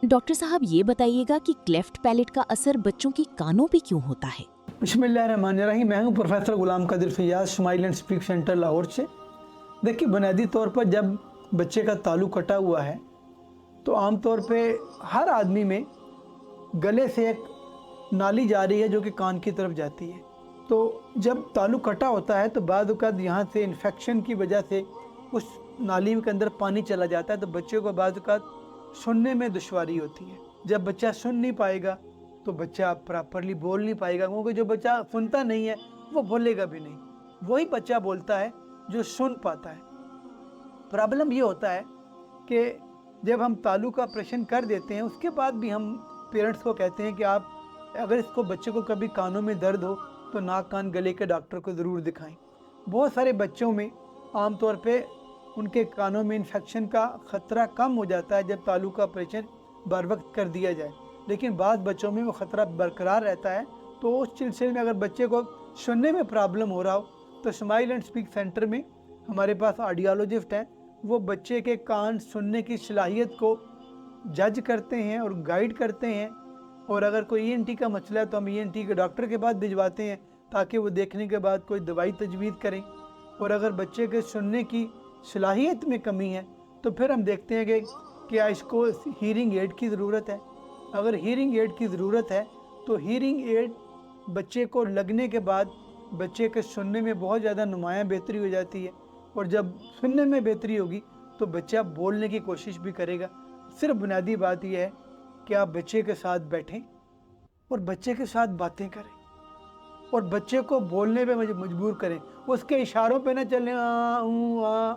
Doctor साहब ये बताइएगा कि क्लेफ्ट पैलेट का असर बच्चों की कानों पे क्यों होता है? बिस्मिल्लाहिर्रहमानिर्रहीम। मैं हूँ professor Ghulam Qadir Fayyaz, smile and speak centre Lahore से। देखिए, बुनियादी तौर पर जब बच्चे का तालु कटा हुआ है तो आम तौर पे हर आदमी में गले से एक नाली जा रही है जो कि कान की तरफ जाती है। तो जब तालु कटा होता है तो बाद वक़्त यहाँ से इन्फेक्शन की वजह से उस नाली के अंदर पानी चला जाता है, तो बच्चे को बाद वक़्त सुनने में दुश्वारी होती है। जब बच्चा सुन नहीं पाएगा तो बच्चा प्रॉपरली बोल नहीं पाएगा, क्योंकि जो बच्चा सुनता नहीं है वो बोलेगा भी नहीं। वही बच्चा बोलता है जो सुन पाता है। प्रॉब्लम ये होता है कि जब हम तालु का ऑपरेशन कर देते हैं उसके बाद भी हम पेरेंट्स को कहते हैं कि आप अगर इसको बच्चे को कभी कानों में दर्द हो तो नाक कान गले के डॉक्टर को ज़रूर दिखाएं। बहुत सारे बच्चों में आम तौर पे उनके कानों में इन्फेक्शन का ख़तरा कम हो जाता है जब तालु का ऑपरेशन बर वक्त कर दिया जाए, लेकिन बाद बच्चों में वो ख़तरा बरकरार रहता है। तो उस सिलसिले में अगर बच्चे को सुनने में प्रॉब्लम हो रहा हो तो स्माइल एंड स्पीक सेंटर में हमारे पास ऑडियोलॉजिस्ट हैं। वो बच्चे के कान सुनने की सलाहियत को जज करते हैं और गाइड करते हैं, और अगर कोई ईएनटी का मसला है तो हम ईएनटी के डॉक्टर के पास भिजवाते हैं ताकि वो देखने के बाद कोई दवाई तजवीज़ करें। और अगर बच्चे के सुनने की सलाहियत में कमी है तो फिर हम देखते हैं कि क्या इसको हीयरिंग एड की ज़रूरत है। अगर हीयरिंग एड की ज़रूरत है तो हीयरिंग एड बच्चे को लगने के बाद बच्चे के सुनने में बहुत ज़्यादा नुमायाँ बेहतरी हो जाती है, और जब सुनने में बेहतरी होगी तो बच्चा बोलने की कोशिश भी करेगा। सिर्फ बुनियादी बात यह है कि आप बच्चे के साथ बैठें और बच्चे के साथ बातें करें और बच्चे को बोलने पे मजबूर करें। उसके इशारों पे ना चलें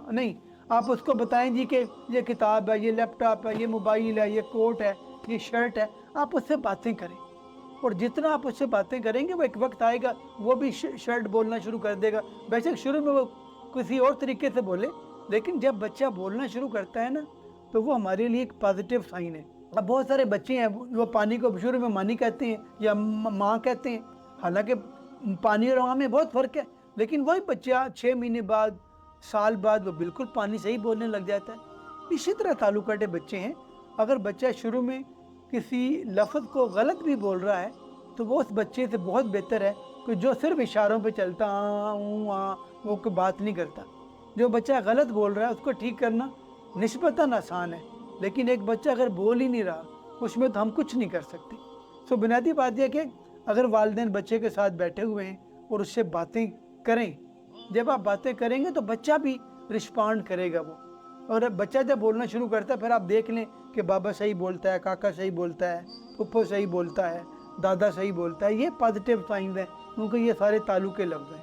नहीं, आप उसको बताएं जी कि ये किताब है, ये लैपटॉप है, ये मोबाइल है, ये कोट है, ये शर्ट है। आप उससे बातें करें, और जितना आप उससे बातें करेंगे वो एक वक्त आएगा वो भी शर्ट बोलना शुरू कर देगा। वैसे शुरू में वो किसी और तरीके से बोले, लेकिन जब बच्चा बोलना शुरू करता है ना तो वो हमारे लिए एक पॉजिटिव साइन है। अब बहुत सारे बच्चे हैं वो पानी को शुरू में मानी कहते हैं या माँ कहते हैं, हालांकि पानी और माँ में बहुत फ़र्क है, लेकिन वही बच्चा 6 महीने बाद, साल बाद वो बिल्कुल पानी सही बोलने लग जाता है। इसी तरह तालु कटे बच्चे हैं। अगर बच्चा शुरू में किसी लफ्ज़ को गलत भी बोल रहा है तो वो उस बच्चे से बहुत बेहतर है कि जो सिर्फ इशारों पे चलता वो कोई बात नहीं करता। जो बच्चा गलत बोल रहा है उसको ठीक करना निस्बतन आसान है, लेकिन एक बच्चा अगर बोल ही नहीं रहा उसमें तो हम कुछ नहीं कर सकते। तो बुनियादी बात यह कि अगर वालिदैन बच्चे के साथ बैठे हुए हैं और उससे बातें करें, जब आप बातें करेंगे तो बच्चा भी रिस्पॉन्ड करेगा वो, और बच्चा जब बोलना शुरू करता है फिर आप देख लें कि बाबा सही बोलता है, काका सही बोलता है, फुप्पो सही बोलता है, दादा सही बोलता है। ये पॉजिटिव साइन है, क्योंकि ये सारे ताल्लुक़ के लफ्ज़ हैं।